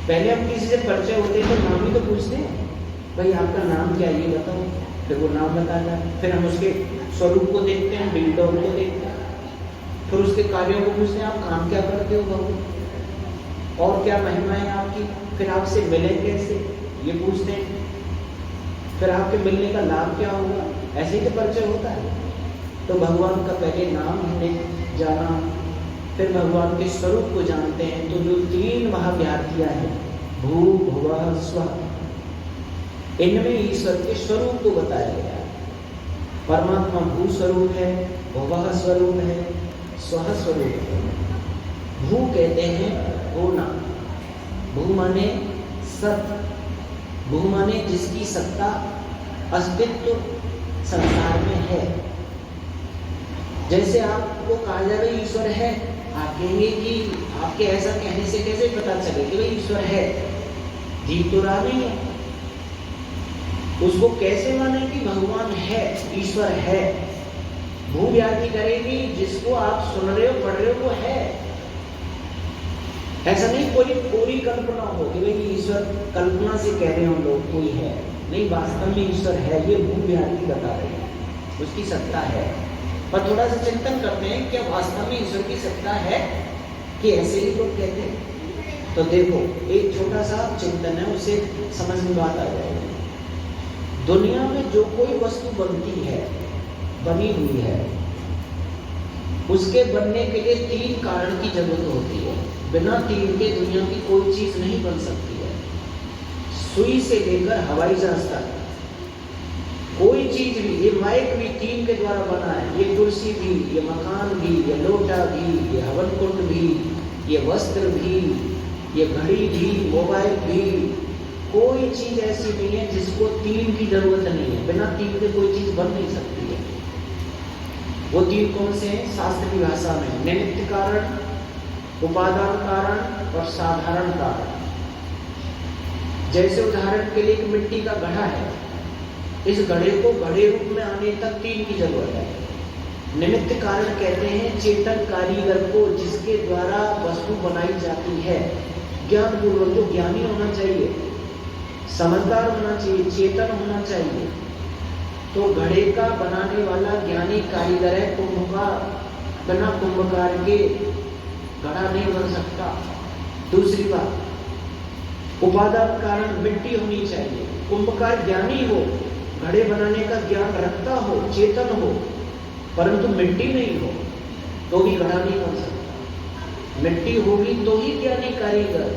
पहले हम किसी से परिचय होते हैं तो नाम ही तो पूछते हैं, भाई आपका नाम क्या है ये बताओ, फिर वो नाम बताना, फिर हम उसके स्वरूप को देखते हैं, बिल्डों को देखते हैं, फिर उसके कार्यों को पूछते हैं, आप काम क्या करते हो बाबू, और क्या महिमा है आपकी, फिर आपसे मिले कैसे ये पूछते हैं, फिर आपके मिलने का लाभ क्या होगा, ऐसे ही तो परिचय होता है। तो भगवान का पहले नाम हमने जाना, फिर भगवान के स्वरूप को जानते हैं। तो जो 3 महाव्याख्या है, भू भुवः स्वः, इनमें ईश्वर के स्वरूप को बताया गया है। परमात्मा भू स्वरूप है, भुवः स्वरूप है, स्वः स्वरूप है। भू कहते हैं होना, भू माने सत, भू माने जिसकी सत्ता अस्तित्व संसार में है। जैसे आपको कहा जाए ईश्वर है, आप कहेंगे कि आपके ऐसा कहने से कैसे पता चले कि भाई ईश्वर है, जीव तो रहा नहीं है, उसको कैसे माने कि भगवान है, ईश्वर है। भू व्याख्या करेगी, जिसको आप सुन रहे हो पढ़ रहे हो वो है। ऐसा नहीं कोई पूरी कल्पना हो कि भाई ईश्वर कल्पना से कह रहे हो लोग कोई है, नहीं, वास्तव में ईश्वर है, ये भू व्याख्या बता रहे हैं, उसकी सत्ता है। पर थोड़ा सा चिंतन करते हैं, क्या वास्तव में ईश्वर की सत्ता है कि ऐसे ही लोग कहते हैं? तो देखो, एक छोटा सा चिंतन है, उसे समझ में बात आ जाएगी। दुनिया में जो कोई वस्तु बनती है, बनी हुई है, उसके बनने के लिए 3 कारण की जरूरत होती है। बिना 3 के दुनिया की कोई चीज नहीं बन सकती है। सुई से लेकर हवाई जहाज तक कोई चीज भी, ये माइक भी 3 के द्वारा बना है, ये कुर्सी भी, ये मकान भी, ये लोटा भी, ये हवन कुंड भी, ये वस्त्र भी, ये घड़ी भी, मोबाइल भी, कोई चीज ऐसी नहीं है जिसको 3 की जरूरत नहीं है। बिना 3 के कोई चीज बन नहीं सकती है। वो 3 कौन से हैं? शास्त्र की भाषा में निमित्त कारण, उपादान कारण और साधारण कारण। जैसे उदाहरण के लिए एक मिट्टी का घड़ा है, इस घड़े को घड़े रूप में आने तक 3 की जरूरत है। निमित्त कारण कहते हैं चेतन कारीगर को, जिसके द्वारा वस्तु बनाई जाती है। ज्ञान पूर्वक, जो ज्ञानी होना चाहिए, समझदार होना चाहिए, चेतन होना चाहिए। तो घड़े का बनाने वाला ज्ञानी कारीगर है कुंभकार। बिना कुंभकार के घड़ा नहीं बन सकता। दूसरी बात, उपादान कारण मिट्टी होनी चाहिए। कुंभकार ज्ञानी हो, घड़े बनाने का ज्ञान रखता हो, चेतन हो, परंतु मिट्टी नहीं हो तो भी घड़ा नहीं बन सकता। मिट्टी होगी तो ही ज्ञानी कारीगर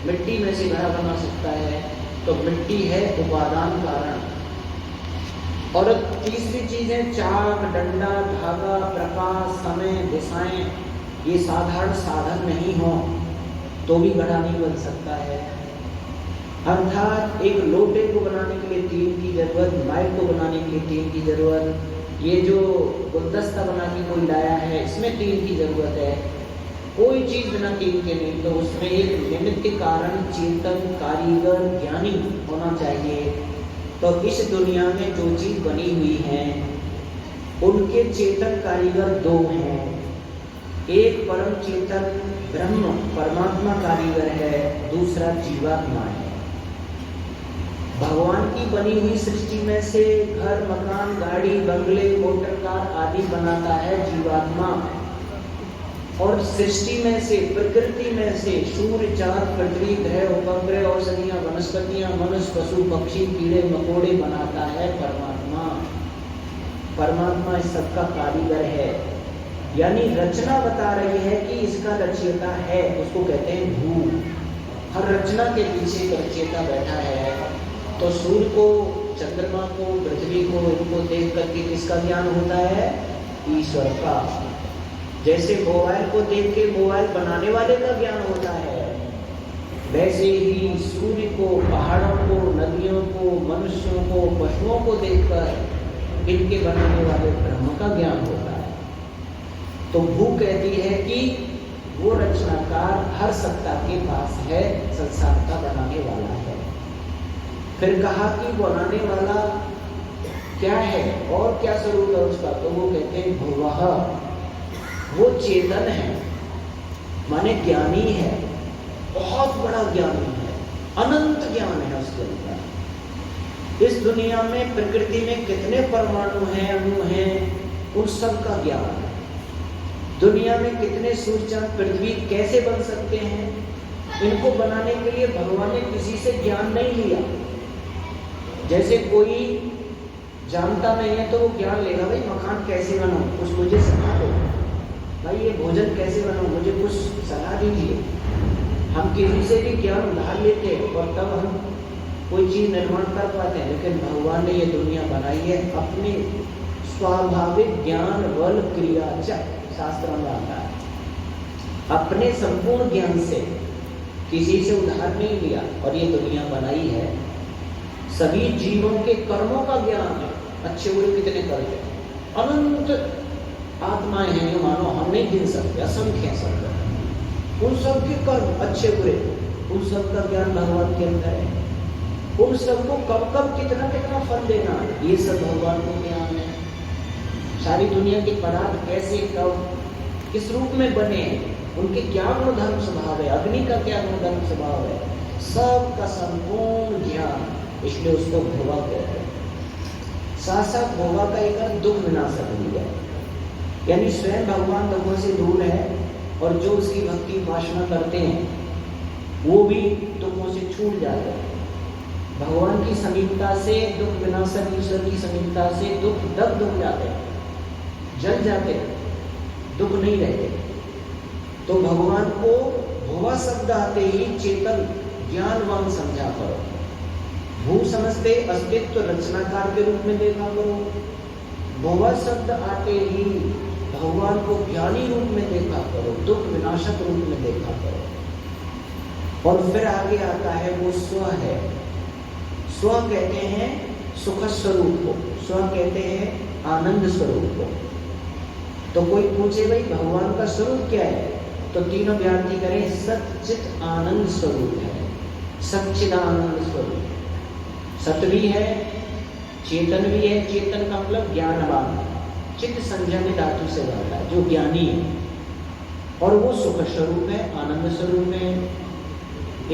मिट्टी में से घड़ा बना सकता है। तो मिट्टी है उपादान कारण। और तीसरी चीज है चाक, डंडा, धागा, प्रकाश, समय, दिशाएं, ये साधारण साधन नहीं हो तो भी घड़ा नहीं बन सकता है। अर्थात एक लोटे को बनाने के लिए 3 की जरूरत, माइक को बनाने के लिए 3 की जरूरत, ये जो गुलदस्ता बना के कोई लाया है इसमें 3 की जरूरत है। कोई चीज बिना 3 के नहीं। तो उसमें एक निमित्त कारण, चेतन, कारीगर, ज्ञानी होना चाहिए। तो इस दुनिया में जो चीज बनी हुई है उनके चेतन कारीगर 2 हैं। एक परम चेतन ब्रह्म परमात्मा कारीगर है, दूसरा जीवात्मा है। भगवान की बनी हुई सृष्टि में से घर, मकान, गाड़ी, बंगले, मोटर कार आदि बनाता है जीवात्मा। और सृष्टि में से, प्रकृति में से सूर्य, चांद, पृथ्वी, ग्रह, उपग्रह, औषधियां, वनस्पतियां, मनुष्य, पशु, पक्षी, कीड़े मकोड़े बनाता है परमात्मा। परमात्मा इस सबका कारीगर है। यानी रचना बता रही है कि इसका रचयिता है, उसको कहते हैं भू। हर रचना के पीछे एक रचयिता बैठा है। तो सूर्य को, चंद्रमा को, पृथ्वी को, इनको देख करके किसका ज्ञान होता है? ईश्वर का। जैसे मोबाइल को देख के मोबाइल बनाने वाले का ज्ञान होता है, वैसे ही सूर्य को, पहाड़ों को, नदियों को, मनुष्यों को, पशुओं को देखकर इनके बनाने वाले ब्रह्म का ज्ञान होता है। तो भू कहती है कि वो रचनाकार हर सत्ता के पास है, संसार का बनाने वाला है। फिर कहा कि बनाने वाला क्या है और क्या स्वरूप है उसका? तो वो कहते हैं भुवः, वो चेतन है, माने ज्ञानी है, बहुत बड़ा ज्ञानी है। अनंत ज्ञान है उसके अंदर। इस दुनिया में प्रकृति में कितने परमाणु हैं, अणु हैं, उन सब का ज्ञान है। दुनिया में कितने सूर्य चांद पृथ्वी कैसे बन सकते हैं, इनको बनाने के लिए भगवान ने किसी से ज्ञान नहीं लिया। जैसे कोई जानता नहीं है तो वो ज्ञान लेगा, भाई मकान कैसे बनाऊं, कुछ मुझे सलाह दो, भाई ये भोजन कैसे बनाऊं, मुझे कुछ सलाह दीजिए। हम किसी से भी ज्ञान उधार लेते हैं और तब हम कोई चीज निर्माण कर पाते हैं। लेकिन भगवान ने ये दुनिया बनाई है अपने स्वाभाविक ज्ञान बल क्रिया च, शास्त्र में आता है, अपने संपूर्ण ज्ञान से, किसी से उधार नहीं लिया और ये दुनिया बनाई है। सभी जीवों के कर्मों का ज्ञान है, अच्छे बुरे कितने करते हैं, अनंत आत्माएं हैं जो मानो हम नहीं गिन सकते, असंख्य सब, उन सब के कर्म अच्छे बुरे, उन सब का ज्ञान भगवान के अंदर है। उन सबको कब कब कितना कितना फल देना है, ये सब भगवान को ज्ञान है। सारी दुनिया के पदार्थ कैसे कब किस रूप में बने हैं, उनके क्या गुणधर्म स्वभाव है, अग्नि का क्या गुणधर्म स्वभाव है, सबका संपूर्ण ज्ञान, इसलिए उसको भोगा कहते हैं। साथ साथ भोगा का एक अर्थ दुख विनाशक भी है, यानी स्वयं भगवान दुखों से दूर है और जो उसकी भक्ति उपासना करते हैं वो भी दुखों से छूट जाते हैं। भगवान की समीपता से दुख विनाशक, ईश्वर की समीपता से दुख दग्ध हो जाते हैं, जल जाते हैं, दुख नहीं रहते। तो भगवान को भोगा शब्द आते ही चेतन ज्ञानवान समझा करो, भू समझते अस्तित्व रचनाकार के रूप में देखा करो। भोगा शब्द आते ही भगवान को ज्ञानी रूप में देखा करो, दुख विनाशक रूप में देखा करो। और फिर आगे आता है वो स्व है। स्व कहते हैं सुख स्वरूप को, स्व कहते हैं आनंद स्वरूप को। तो कोई पूछे भाई भगवान का स्वरूप क्या है, तो तीनों व्याख्या करें, सच्चित आनंद स्वरूप है, सच्चिदानंद स्वरूप। सत भी है, चेतन भी है, चेतन का मतलब ज्ञानवान, चित्त संज्ञा में धातु से बनता है, जो ज्ञानी है, और वो सुख स्वरूप है, आनंद स्वरूप है।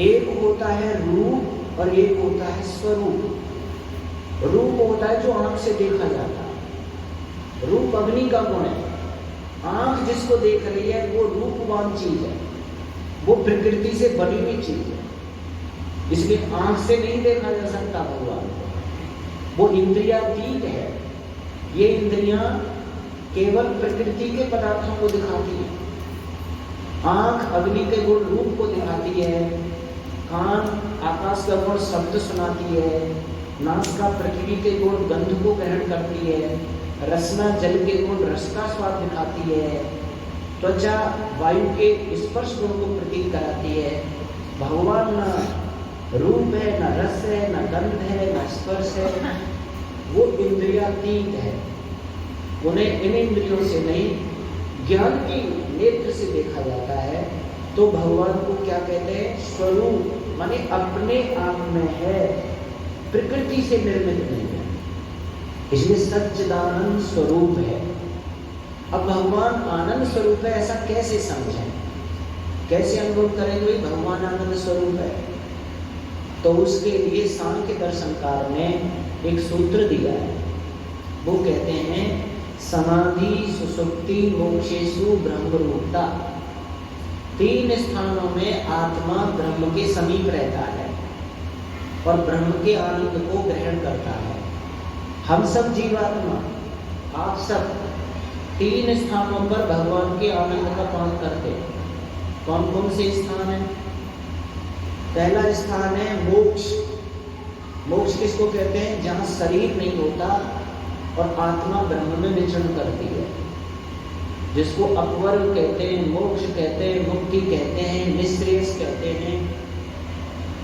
एक होता है रूप और एक होता है स्वरूप। रूप होता है जो आंख से देखा जाता है, रूप अग्नि का गुण है। आंख जिसको देख रही है वो रूपवान चीज है, वो प्रकृति से बनी हुई चीज है, इसलिए आंख से नहीं देखा जा सकता भगवान को, वो इंद्रियातीत है। ये इंद्रियां केवल प्रकृति के पदार्थों को दिखाती है। आंख अग्नि के गुण रूप को दिखाती है, कान आकाश का गुण शब्द सुनाती है, नासिका पृथ्वी के गुण गंध को ग्रहण करती है, रसना जल के गुण रस का स्वाद दिखाती है, त्वचा वायु के स्पर्श गुण को प्रतीत कराती है। भगवान न रूप है, न रस है, न गंध है, न स्पर्श है, वो इंद्रियातीत है। उन्हें इन इंद्रियों से नहीं, ज्ञान की नेत्र से देखा जाता है। तो भगवान को क्या कहते हैं, स्वरूप, माने अपने आप में है, प्रकृति से निर्मित नहीं है, इसलिए सच्चिदानंद स्वरूप है। अब भगवान आनंद स्वरूप है, ऐसा कैसे समझें, कैसे अनुभव करेंगे भगवान आनंद स्वरूप है? तो उसके लिए सांख्य दर्शनकार ने एक सूत्र दिया है, वो कहते हैं समाधि सुसुप्ति मोक्षेषु ब्रह्मरूपता। 3 स्थानों में आत्मा ब्रह्म के समीप रहता है और ब्रह्म के आनंद को ग्रहण करता है। हम सब जीवात्मा, आप सब 3 स्थानों पर भगवान के आनंद का पान करते हैं। कौन कौन से स्थान है? पहला स्थान है मोक्ष। मोक्ष किसको कहते हैं? जहाँ शरीर नहीं होता और आत्मा ब्रह्म में विचरण करती है, जिसको अपवर्ग कहते हैं, मोक्ष कहते हैं, मुक्ति कहते हैं, निःश्रेयस कहते हैं।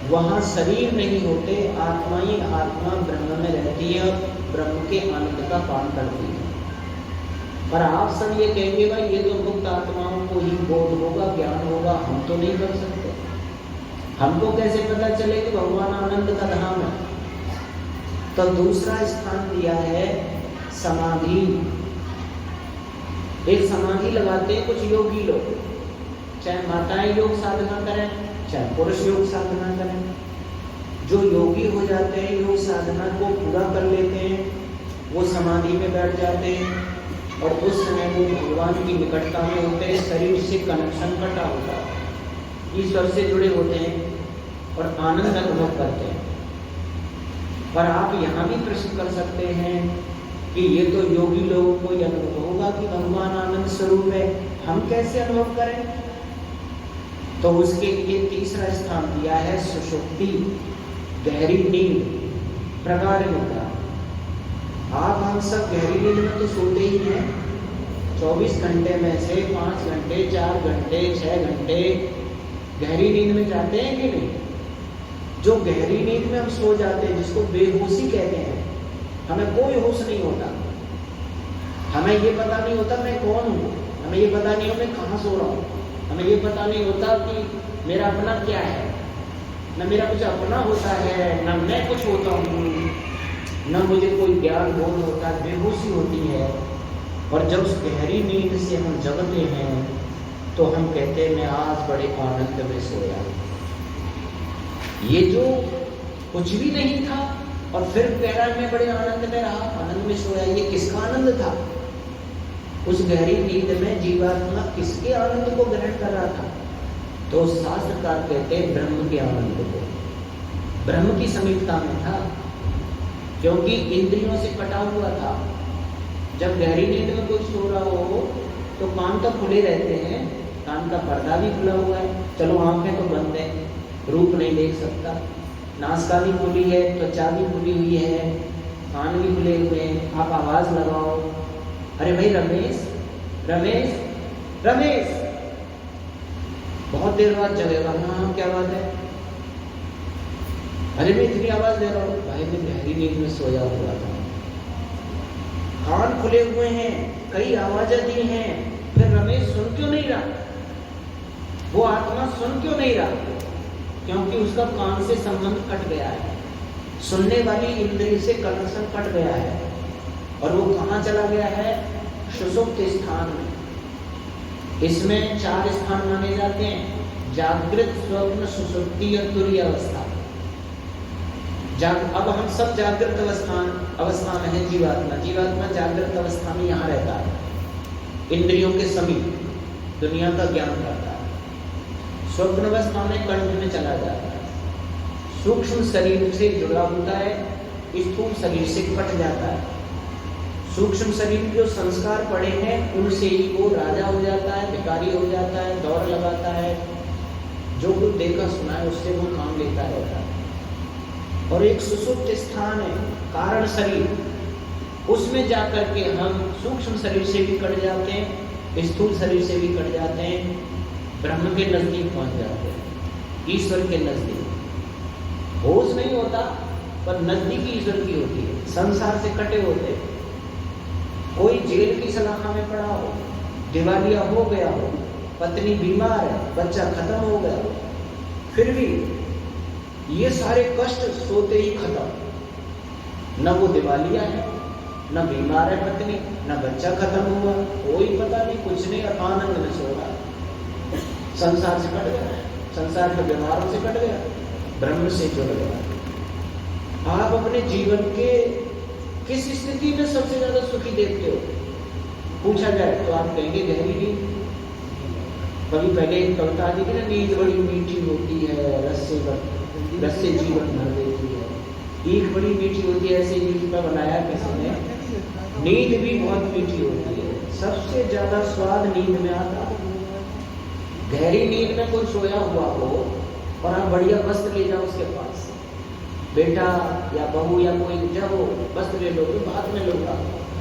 वहाँ शरीर नहीं होते, आत्मा ही आत्मा ब्रह्म में रहती है और ब्रह्म के आनंद का पान करती है। पर आप सब ये कहेंगे भाई ये तो मुक्त आत्माओं को ही बोध होगा, ज्ञान होगा, हम तो नहीं कर सकते। हमको कैसे पता चले कि भगवान आनंद का धाम है? तो दूसरा स्थान दिया है समाधि। एक समाधि लगाते हैं कुछ योगी लोग, चाहे माताएं योग साधना करें, चाहे पुरुष योग साधना करें, जो योगी हो जाते हैं, योग साधना को पूरा कर लेते हैं, वो समाधि में बैठ जाते हैं और उस समय वो भगवान की निकटता में होते हैं, शरीर से कनेक्शन कटा होता है, ईश्वर से जुड़े होते हैं और आनंद अनुभव करते हैं। पर आप यहाँ भी प्रश्न कर सकते हैं कि ये तो योगी लोगों को यह अनुभव होगा कि भगवान आनंद स्वरूप है, हम कैसे अनुभव करें? तो उसके लिए तीसरा स्थान दिया है सुषुप्ति, गहरी नींद, प्रगाढ़ निद्रा। आप हम सब गहरी नींद में तो सोते ही हैं। 24 घंटे में से 5 घंटे, 4 घंटे, 6 घंटे गहरी नींद में जाते हैं कि नहीं? जो गहरी नींद में हम सो जाते हैं, जिसको बेहोशी कहते हैं, हमें कोई होश नहीं होता, हमें ये पता नहीं होता मैं कौन हूँ, हमें ये पता नहीं होता मैं कहाँ सो रहा हूँ, हमें ये पता नहीं होता कि मेरा अपना क्या है, न मेरा कुछ अपना होता है, न मैं कुछ होता हूँ, न मुझे कोई ज्ञान बोध होता है, बेहोशी होती है। और जब उस गहरी नींद से हम जगते हैं तो हम कहते हैं मैं आज बड़े आनंद में सोया। ये जो कुछ भी नहीं था और फिर कह रहा मैं बड़े आनंद में रहा, आनंद में सोया, ये किसका आनंद था? उस गहरी नींद में जीवात्मा किसके आनंद को ग्रहण कर रहा था? तो शास्त्रकार कहते हैं ब्रह्म के आनंद को, ब्रह्म की समीपता में था, क्योंकि इंद्रियों से कटा हुआ था। जब गहरी नींद में कोई सो रहा हो तो कान तो खुले रहते हैं, कान का पर्दा भी खुला हुआ है, चलो आंखें तो बंद है, रूप नहीं देख सकता, नासिका भी खुली है, त्वचा भी खुली हुई है, कान भी खुले हुए हैं, आप आवाज लगाओ, अरे भाई रमेश रमेश रमेश, बहुत देर बाद जगेगा, हाँ क्या बात है, अरे मैं इतनी आवाज दे रहा हूँ, भाई मैं गहरी नींद में सोया हुआ था, कान खुले हुए हैं, कई आवाजें दी हैं, फिर रमेश सुन क्यों नहीं रहा? वो आत्मा सुन क्यों नहीं रहा? क्योंकि उसका कान से संबंध कट गया है, सुनने वाली इंद्रिय से कनेक्शन कट गया है, और वो कहाँ चला गया है? सुषुप्त स्थान में। इसमें 4 स्थान माने जाते हैं, जागृत, स्वप्न, सुषुप्ति और तुरीय अवस्था। अब हम सब जागृत अवस्था में है। जीवात्मा जागृत अवस्था में यहाँ रहता है, इंद्रियों के समीप दुनिया का ज्ञान करता है। स्वप्न अवस्था में कंठ में चला जाता है, सूक्ष्म शरीर से जुड़ा होता है, स्थूल शरीर से कट जाता है। सूक्ष्म शरीर जो संस्कार पड़े हैं उनसे ही वो राजा हो जाता है, भिखारी हो जाता है, दौड़ लगाता है, जो कुछ देखा सुना है उससे वो काम लेता रहता है। और एक सुषुप्त स्थान है, कारण शरीर, उसमें जाकर के हम सूक्ष्म शरीर से भी कट जाते हैं, स्थूल शरीर से भी कट जाते हैं, ब्रह्म के नजदीक पहुंच जाते हैं, ईश्वर के नजदीक। होश नहीं होता पर नजदीकी ईश्वर की होती है, संसार से कटे होते हैं। कोई जेल की सलाखा में पड़ा हो, दिवालिया हो गया हो, पत्नी बीमार है, बच्चा खत्म हो गया हो, फिर भी ये सारे कष्ट सोते ही खत्म। न वो दिवालिया है, न बीमार है पत्नी, न बच्चा खत्म हुआ, कोई पता नहीं, कुछ नहीं, आनंद में सो रहा है। संसार से कट गया, संसार के व्यवहारों से कट गया, ब्रह्म से जुड़ गया। आप अपने जीवन के किस स्थिति में सबसे ज्यादा सुखी देखते हो? पूछा जाए तो आप कहेंगे गहरी नींद। कभी पहले एक कविता आती थी ना, नींद बड़ी मीठी होती है, रस से जीवन भर देती है। ईख बड़ी मीठी होती है, ऐसे ईख का बनाया किसी ने। नींद भी बहुत मीठी होती है, सबसे ज्यादा स्वाद नींद में आता है। गहरी नींद में कोई सोया हुआ हो और आप बढ़िया वस्त्र ले जाओ उसके पास, बेटा या बहू या कोई जाओ, वस्त्र ले लो, तो बाद में लूंगा,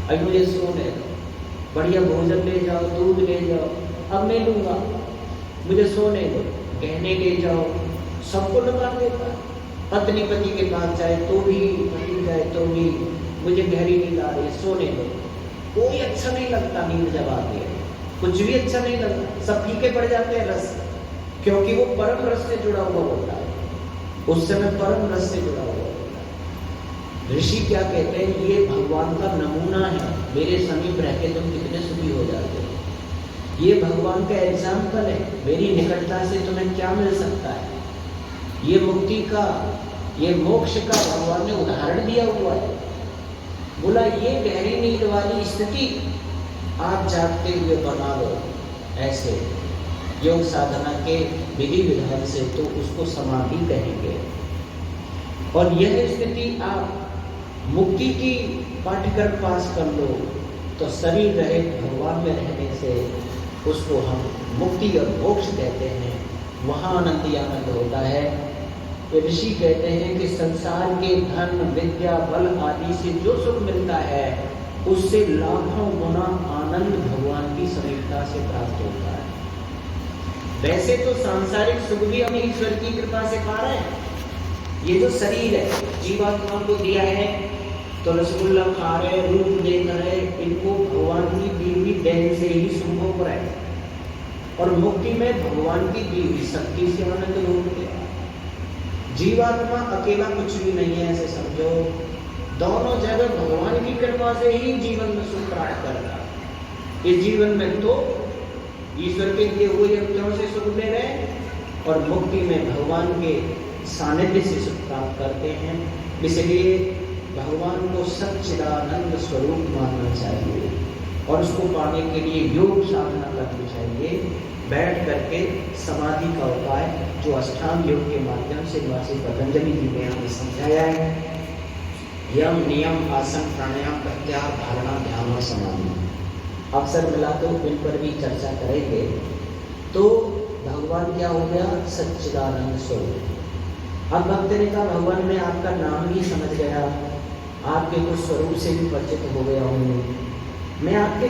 अब मुझे सोने दो, बढ़िया भोजन ले जाओ, दूध ले जाओ, अब मैं लूंगा, मुझे सोने दो, गहने ले जाओ, सबको लगा देता। पत्नी पति के पास जाए तो भी, पति जाए तो भी, मुझे गहरी नींद आ रही है, सोने दो। कोई अच्छा नहीं लगता नींद जब आती है, कुछ भी अच्छा नहीं लगता, सब फीके पड़ जाते हैं रस, क्योंकि वो परम रस से जुड़ा हुआ होता है, उस समय परम रस से जुड़ा हुआ होता है। ऋषि क्या कहते हैं? ये भगवान का नमूना है, मेरे समीप रह के तुम कितने सुखी हो जाते हो। ये भगवान का एग्जाम्पल है, मेरी निकटता से तुम्हें क्या मिल सकता है। ये मुक्ति का ये मोक्ष का भगवान ने उदाहरण दिया हुआ है। बोला ये गहरी नींद वाली स्थिति आप जागते हुए बना लो ऐसे योग साधना के विधि विधान से, तो उसको समाधि कहेंगे। और यह स्थिति आप मुक्ति की पाठ्यक्रम पास कर लो तो शरीर रहे भगवान में रहने से उसको हम मुक्ति और मोक्ष कहते हैं। वहाँ आनंद ही आनंद होता है। तो ऋषि कहते हैं कि संसार के धन विद्या बल आदि से जो सुख मिलता है उससे लाखों गुना आनंद भगवान की समीपता से प्राप्त होता है। वैसे तो सांसारिक सुख भी हम ईश्वर की कृपा से पा रहे हैं। ये जो शरीर है जीवात्मा को दिया है तो रसगुल्ला खा रहे, रूप देख रहे, इनको भगवान की दी हुई देन से ही संभव है। और मुक्ति में भगवान की दी हुई शक्ति से आनंद लूट गया। जीवात्मा अकेला कुछ भी नहीं है ऐसे समझो। दोनों जगह भगवान की कृपा से ही जीवन में सुख प्राप्त करता है। इस जीवन में तो ईश्वर के दिए हुए यंत्रों से सुख ले रहे और मुक्ति में भगवान के सानिध्य से सुख प्राप्त करते हैं। इसलिए भगवान को सच्चिदानंद स्वरूप मानना चाहिए और उसको पाने के लिए योग साधना करनी चाहिए। बैठ करके समाधि का उपाय जो अष्टांग योग के माध्यम से महर्षि पतंजलि जी ने हमें समझाया है, यम नियम आसन प्राणायाम प्रत्याहार धारणा ध्यान और समाधि। अवसर मिला तो इन पर भी चर्चा करेंगे। तो भगवान क्या हो गया? सच्चिदानंद स्वरूप। अब भक्त ने कहा भगवान मैं आपका नाम भी समझ गया, आपके कुछ स्वरूप से भी परिचित हो गया हूँ, मैं आपके